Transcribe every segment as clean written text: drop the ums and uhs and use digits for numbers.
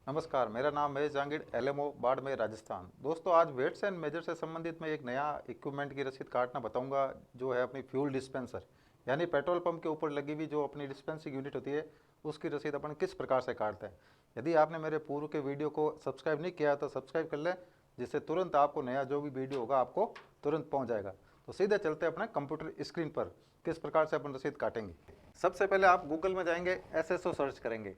नमस्कार, मेरा नाम महेश जांगिड़, एलएमओ बाड़मेर, राजस्थान। दोस्तों, आज वेट्स एंड मेजर से संबंधित मैं एक नया इक्विपमेंट की रसीद काटना बताऊंगा, जो है अपनी फ्यूल डिस्पेंसर यानी पेट्रोल पंप के ऊपर लगी हुई जो अपनी डिस्पेंसिंग यूनिट होती है, उसकी रसीद अपन किस प्रकार से काटते हैं। यदि आपने मेरे पूर्व के वीडियो को सब्सक्राइब नहीं किया तो सब्सक्राइब कर लें, जिससे तुरंत आपको नया जो भी वीडियो होगा आपको तुरंत पहुँच जाएगा। तो सीधे चलते हैं अपने कंप्यूटर स्क्रीन पर, किस प्रकार से अपन रसीद काटेंगे। सबसे पहले आप गूगल में जाएंगे, एसएसओ सर्च करेंगे,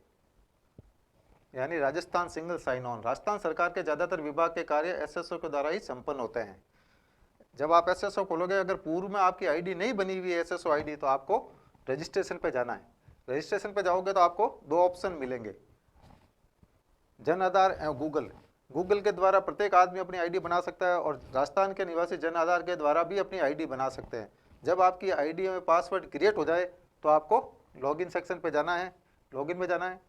यानी Rajasthan single sign on. Rajasthan सरकार के ज़्यादातर विभाग के कार्य एसएसओ के द्वारा ही संपन्न होते हैं। जब आप एसएसओ खोलोगे, अगर पूर्व में आपकी आईडी नहीं बनी हुई है एसएसओ आईडी, तो आपको रजिस्ट्रेशन पे जाना है। रजिस्ट्रेशन पे जाओगे तो आपको दो ऑप्शन मिलेंगे, जन आधार एवं गूगल। गूगल के द्वारा प्रत्येक आदमी अपनी आईडी बना सकता है और राजस्थान के निवासी जन आधार के द्वारा भी अपनी आईडी बना सकते हैं। जब आपकी आईडी में पासवर्ड क्रिएट हो जाए तो आपको लॉगिन सेक्शन पे जाना है। लॉगिन में जाना है।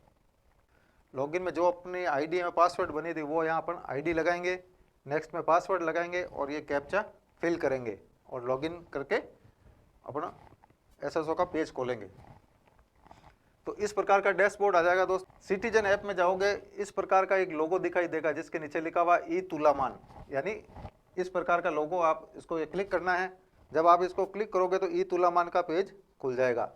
लॉगिन में जो अपनी आईडी में पासवर्ड बनी थी वो यहाँ पर आईडी लगाएंगे, नेक्स्ट में पासवर्ड लगाएंगे और ये कैप्चा फिल करेंगे और लॉगिन करके अपना एसएसओ का पेज खोलेंगे। तो इस प्रकार का डैशबोर्ड आ जाएगा। दोस्त, सिटीजन ऐप में जाओगे, इस प्रकार का एक लोगो दिखाई देगा जिसके नीचे लिखा हुआ ई तुलामान, यानी इस प्रकार का लोगो। आप इसको ये क्लिक करना है। जब आप इसको क्लिक करोगे तो ई तुलामान का पेज खुल जाएगा।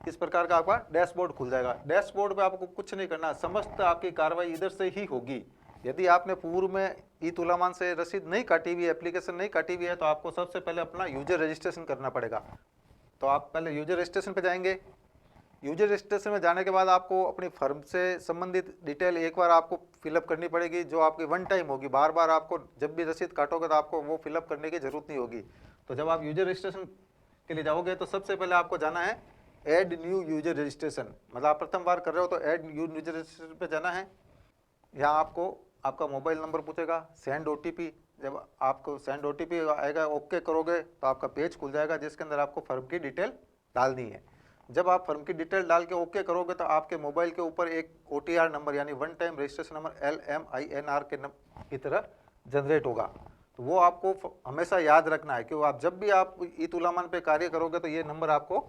इस प्रकार का आपका डैशबोर्ड खुल जाएगा। डैशबोर्ड पे आपको कुछ नहीं करना, समस्त आपकी कार्रवाई इधर से ही होगी। यदि आपने पूर्व में ई तुलामान से रसीद नहीं काटी हुई है, एप्लीकेशन नहीं काटी हुई है, तो आपको सबसे पहले अपना यूजर रजिस्ट्रेशन करना पड़ेगा। तो आप पहले यूजर रजिस्ट्रेशन पे जाएंगे। यूजर रजिस्ट्रेशन में जाने के बाद आपको अपनी फर्म से संबंधित डिटेल एक बार आपको फिलअप करनी पड़ेगी, जो आपकी वन टाइम होगी। बार बार आपको जब भी रसीद काटोगे तो आपको वो फिलअप करने की जरूरत नहीं होगी। तो जब आप यूजर रजिस्ट्रेशन के लिए जाओगे तो सबसे पहले आपको जाना है ऐड न्यू यूजर रजिस्ट्रेशन। मतलब आप प्रथम बार कर रहे हो तो ऐड न्यू यूजर रजिस्ट्रेशन पे जाना है। यहाँ आपको आपका मोबाइल नंबर पूछेगा, सेंड ओटीपी। जब आपको सेंड ओटीपी आएगा, ओके करोगे तो आपका पेज खुल जाएगा जिसके अंदर आपको फर्म की डिटेल डालनी है। जब आप फर्म की डिटेल डाल के ओके करोगे तो आपके मोबाइल के ऊपर एक ओटीआर नंबर यानी one time registration number LMINR की तरह जनरेट होगा। तो वो आपको हमेशा याद रखना है, क्योंकि आप जब भी आप ई तुलामान पे कार्य करोगे तो ये नंबर आपको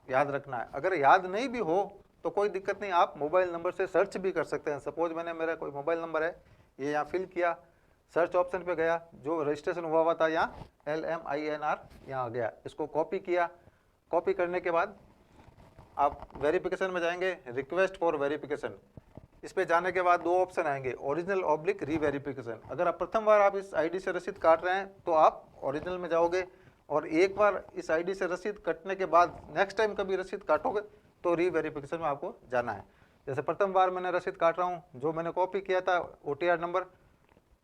याद रखना है। अगर याद नहीं भी हो तो कोई दिक्कत नहीं, आप मोबाइल नंबर से सर्च भी कर सकते हैं। सपोज मेरा कोई मोबाइल नंबर है, ये यहाँ फिल किया, सर्च ऑप्शन पे गया, जो रजिस्ट्रेशन हुआ था यहाँ LMINR यहाँ आ गया, इसको कॉपी किया। कॉपी करने के बाद आप वेरिफिकेशन में जाएंगे, रिक्वेस्ट फॉर वेरिफिकेशन। इस पे जाने के बाद दो ऑप्शन आएंगे, ओरिजिनल ऑब्लिक रीवेरिफिकेशन। अगर आप प्रथम बार आप इस आईडी से रसीद काट रहे हैं तो आप ओरिजिनल में जाओगे, और एक बार इस आईडी से रसीद कटने के बाद नेक्स्ट टाइम कभी रसीद काटोगे तो रीवेरिफिकेशन में आपको जाना है। जैसे प्रथम बार मैंने रसीद काट रहा हूँ, जो मैंने कॉपी किया था ओटीआर नंबर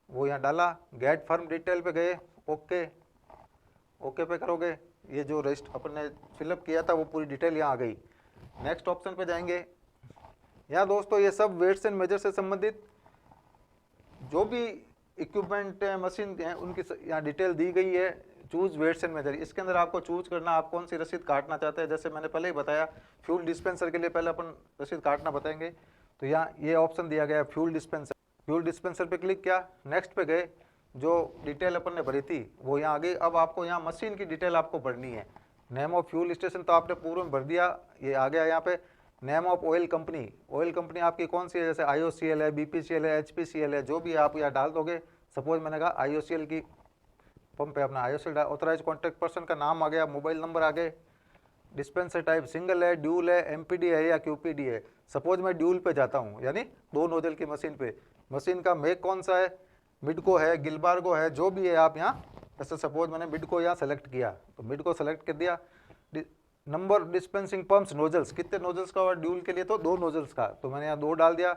वो यहाँ डाला, गेट फर्म डिटेल पे गए, ओके ओके पे करोगे, ये जो रजिस्टर अपन ने फिलअप किया था वो पूरी डिटेल यहाँ आ गई। नेक्स्ट ऑप्शन पे जाएंगे। यहाँ दोस्तों ये सब वेट्स एंड मेजर से संबंधित जो भी इक्विपमेंट है, मशीन है, उनकी यहाँ डिटेल दी गई है। चूज वेट्स एंड मेजर, इसके अंदर आपको चूज करना आप कौन सी रसीद काटना चाहते हैं। जैसे मैंने पहले ही बताया, फ्यूल डिस्पेंसर के लिए पहले अपन रसीद काटना बताएंगे। तो यहाँ ये ऑप्शन दिया गया है फ्यूल डिस्पेंसर। फ्यूल डिस्पेंसर पे क्लिक किया, नेक्स्ट पे गए, जो डिटेल अपन ने भरी थी वो यहाँ आ गई। अब आपको यहाँ मशीन की डिटेल आपको भरनी है। नेम ऑफ फ्यूल स्टेशन तो आपने पूर्व में भर दिया, ये आ गया यहाँ पे। Name of oil company, oil company आपकी कौन सी है, जैसे IOCL है, BPCL है, HPCL है, जो भी आप यहाँ डाल दोगे। सपोज मैंने कहा IOCL की पंप पे अपना IOCL ऑथराइज कॉन्टैक्ट पर्सन का नाम आ गया, मोबाइल नंबर आ गए। डिस्पेंसर टाइप सिंगल है, ड्यूल है, MPD है या QPD है। सपोज मैं ड्यूल पे जाता हूँ, यानी दो नोजल की मशीन पे। मशीन का मेक कौन सा है, मिडको है, गिलबार्गो है, जो भी है आप यहाँ, जैसे सपोज मैंने मिडको यहाँ सेलेक्ट किया तो मिडको सेलेक्ट कर दिया। नंबर डिस्पेंसिंग पंप्स नोजल्स, कितने नोजल्स का, और ड्यूल के लिए तो दो नोजल्स का, तो मैंने यहाँ दो डाल दिया।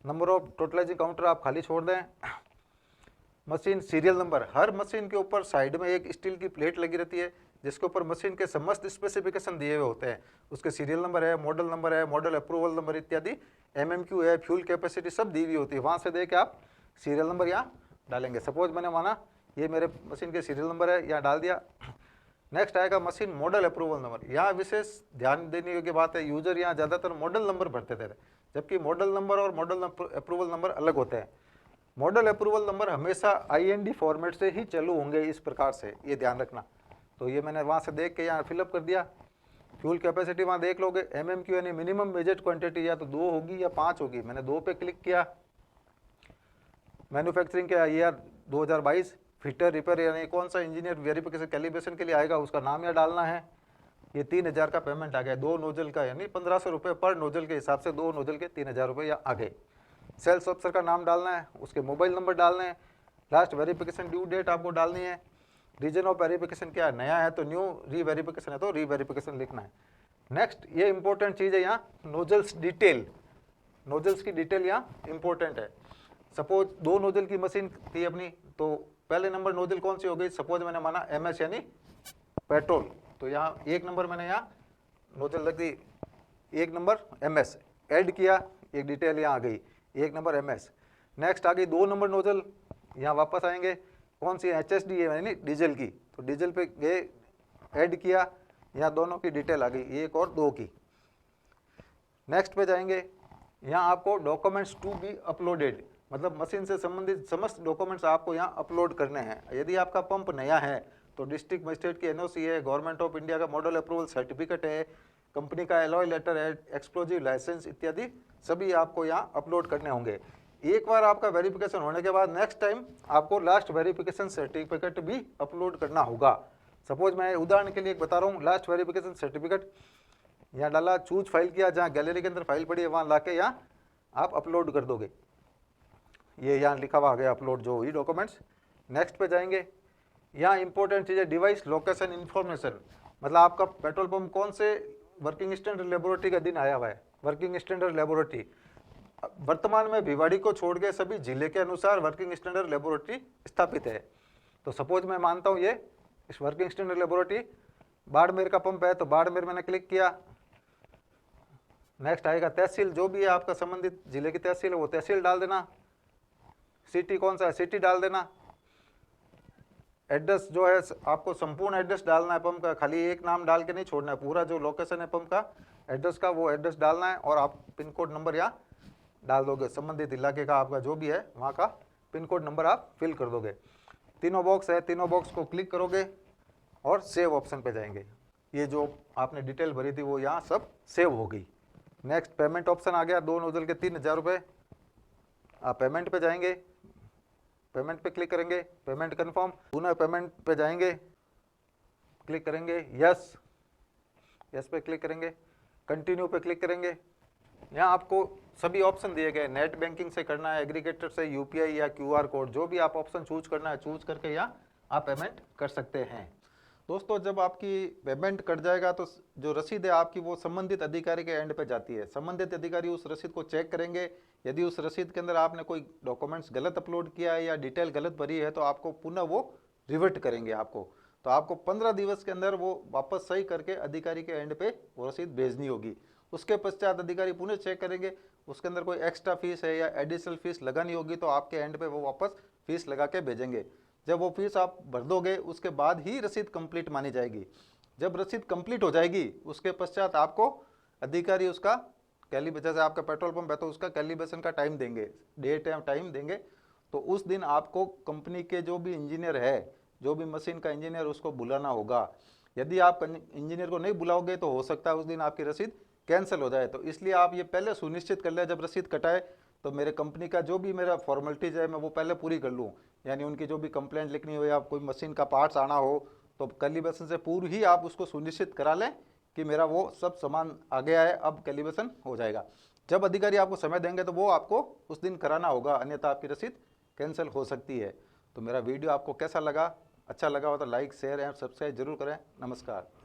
नंबर ऑफ टोटलाइजिंग काउंटर आप खाली छोड़ दें। मशीन सीरियल नंबर, हर मशीन के ऊपर साइड में एक स्टील की प्लेट लगी रहती है जिसके ऊपर मशीन के समस्त स्पेसिफिकेशन दिए हुए होते हैं। उसके सीरियल नंबर है, मॉडल अप्रूवल नंबर इत्यादि, MMQ है, फ्यूल कैपेसिटी सब दी हुई होती है। वहाँ से देख के आप सीरियल नंबर यहाँ डालेंगे। सपोज मैंने माना ये मेरे मशीन के सीरियल नंबर है, यहाँ डाल दिया। नेक्स्ट आएगा मशीन मॉडल अप्रूवल नंबर। यहाँ विशेष ध्यान देने योग्य बात है, यूजर यहाँ ज़्यादातर मॉडल नंबर भरते थे, जबकि मॉडल नंबर और मॉडल अप्रूवल नंबर अलग होते हैं। मॉडल अप्रूवल नंबर हमेशा IND फॉर्मेट से ही चालू होंगे, इस प्रकार से ये ध्यान रखना। तो ये मैंने वहाँ से देख के यहाँ फिलअप कर दिया। फ्यूल कैपेसिटी वहाँ देख लोगे, MMQ यानी मिनिमम मेजर्ड क्वांटिटी या तो 2 होगी या 5 होगी। मैंने 2 पे क्लिक किया। मैन्युफैक्चरिंग के ईयर 2022, फिटर रिपेयर यानी कौन सा इंजीनियर वेरिफिकेशन कैलिब्रेशन के लिए आएगा उसका नाम यहाँ डालना है। ये 3000 का पेमेंट आ गया, 2 नोजल का, यानी 1500 रुपये पर नोजल के हिसाब से 2 नोजल के 3000 रुपये या आ गए। सेल्स ऑफिसर का नाम डालना है, उसके मोबाइल नंबर डालने हैं, लास्ट वेरिफिकेशन ड्यू डेट आपको डालनी है। रीजन ऑफ वेरिफिकेशन क्या है, नया है तो न्यू, री वेरिफिकेशन है तो री वेरिफिकेशन लिखना है। नेक्स्ट ये इंपॉर्टेंट चीज़ है यहाँ, नोजल्स डिटेल, नोजल्स की डिटेल यहाँ इंपॉर्टेंट है। सपोज 2 नोजल की मशीन थी अपनी, तो पहले नंबर नोजल कौन सी हो गई, सपोज मैंने माना MS यानी पेट्रोल, तो यहाँ 1 नंबर मैंने यहाँ नोजल लग दी, 1 नंबर MS ऐड किया, एक डिटेल यहाँ आ गई, 1 नंबर MS। नेक्स्ट आ गई 2 नंबर नोजल, यहाँ वापस आएंगे, कौन सी HSD है यानी डीजल की, तो डीजल पे गए ऐड किया, यहाँ दोनों की डिटेल आ गई, 1 और 2 की। नेक्स्ट पे जाएंगे, यहाँ आपको डॉक्यूमेंट्स टू बी अपलोडेड, मतलब मशीन से संबंधित समस्त डॉक्यूमेंट्स आपको यहाँ अपलोड करने हैं। यदि आपका पंप नया है तो डिस्ट्रिक्ट मजिस्ट्रेट की NOC है, गवर्नमेंट ऑफ इंडिया का मॉडल अप्रूवल सर्टिफिकेट है, कंपनी का एलॉय लेटर है, एक्सप्लोजिव लाइसेंस इत्यादि सभी आपको यहाँ अपलोड करने होंगे। एक बार आपका वेरिफिकेशन होने के बाद नेक्स्ट टाइम आपको लास्ट वेरिफिकेशन सर्टिफिकेट भी अपलोड करना होगा। सपोज मैं उदाहरण के लिए बता रहा हूँ, लास्ट वेरिफिकेशन सर्टिफिकेट यहाँ डाला, चूज फाइल किया, जहाँ गैलरी के अंदर फाइल पड़ी है वहाँ लाके यहाँ आप अपलोड कर दोगे। ये यहाँ लिखा हुआ आ गया अपलोड जो हुई डॉक्यूमेंट्स। नेक्स्ट पे जाएंगे, यहाँ इंपॉर्टेंट चीज़ है डिवाइस लोकेशन इन्फॉर्मेशन, मतलब आपका पेट्रोल पंप कौन से वर्किंग स्टैंडर्ड लेबोरेटरी का दिन आया हुआ है। वर्किंग स्टैंडर्ड लेबोरेटरी वर्तमान में भिवाड़ी को छोड़ के सभी जिले के अनुसार वर्किंग स्टैंडर्ड लेबोरेटरी स्थापित है। तो सपोज मैं मानता हूँ ये इस वर्किंग स्टैंडर्ड लेबोरेटरी बाड़मेर का पंप है, तो बाड़मेर मैंने क्लिक किया। नेक्स्ट आएगा तहसील, जो भी है आपका संबंधित जिले की तहसील है वो तहसील डाल देना, सिटी कौन सा है सिटी डाल देना। एड्रेस जो है आपको संपूर्ण एड्रेस डालना है पंप का, खाली एक नाम डाल के नहीं छोड़ना है, पूरा जो लोकेशन है पंप का एड्रेस का वो एड्रेस डालना है, और आप पिन कोड नंबर यहाँ डाल दोगे, संबंधित इलाके का आपका जो भी है वहाँ का पिन कोड नंबर आप फिल कर दोगे। तीनों बॉक्स है, तीनों बॉक्स को क्लिक करोगे और सेव ऑप्शन पे जाएंगे। ये जो आपने डिटेल भरी थी वो यहाँ सब सेव हो गई। नेक्स्ट पेमेंट ऑप्शन आ गया, 2 नोजल के 3000 रुपये। आप पेमेंट पे जाएंगे, पेमेंट पे क्लिक करेंगे, पेमेंट कंफर्म, पुनः पेमेंट पे जाएंगे, क्लिक करेंगे यस, यस पे क्लिक करेंगे, कंटिन्यू पे क्लिक करेंगे। यहाँ आपको सभी ऑप्शन दिए गए, नेट बैंकिंग से करना है, एग्रीगेटर से, UPI या QR कोड, जो भी आप ऑप्शन चूज करना है चूज करके यहाँ आप पेमेंट कर सकते हैं। दोस्तों जब आपकी पेमेंट कट जाएगा तो जो रसीद है आपकी वो संबंधित अधिकारी के एंड पे जाती है। संबंधित अधिकारी उस रसीद को चेक करेंगे, यदि उस रसीद के अंदर आपने कोई डॉक्यूमेंट्स गलत अपलोड किया है या डिटेल गलत भरी है तो आपको पुनः वो रिवर्ट करेंगे आपको, तो आपको 15 दिवस के अंदर वो वापस सही करके अधिकारी के एंड पे वो रसीद भेजनी होगी। उसके पश्चात अधिकारी पुनः चेक करेंगे, उसके अंदर कोई एक्स्ट्रा फीस है या एडिशनल फीस लगानी होगी तो आपके एंड पे वो वापस फीस लगा के भेजेंगे। जब वो फीस आप भर दोगे उसके बाद ही रसीद कंप्लीट मानी जाएगी। जब रसीद कंप्लीट हो जाएगी उसके पश्चात आपको अधिकारी उसका कैलिब्रेशन, जैसे आपका पेट्रोल पंप है तो उसका कैलिब्रेशन का टाइम देंगे, डेट या टाइम देंगे, तो उस दिन आपको कंपनी के जो भी इंजीनियर है, जो भी मशीन का इंजीनियर उसको बुलाना होगा। यदि आप इंजीनियर को नहीं बुलाओगे तो हो सकता है उस दिन आपकी रसीद कैंसिल हो जाए। तो इसलिए आप ये पहले सुनिश्चित कर लें जब रसीद कटाए तो मेरे कंपनी का जो भी मेरा फॉर्मेलिटीज़ है मैं वो पहले पूरी कर लूँ, यानी उनकी जो भी कंप्लेंट लिखनी हो या कोई मशीन का पार्ट्स आना हो तो कैलिब्रेशन से पूर्व ही आप उसको सुनिश्चित करा लें कि मेरा वो सब सामान आ गया है, अब कैलिब्रेशन हो जाएगा। जब अधिकारी आपको समय देंगे तो वो आपको उस दिन कराना होगा, अन्यथा आपकी रसीद कैंसिल हो सकती है। तो मेरा वीडियो आपको कैसा लगा, अच्छा लगा हो तो लाइक शेयर एंड सब्सक्राइब जरूर करें। नमस्कार।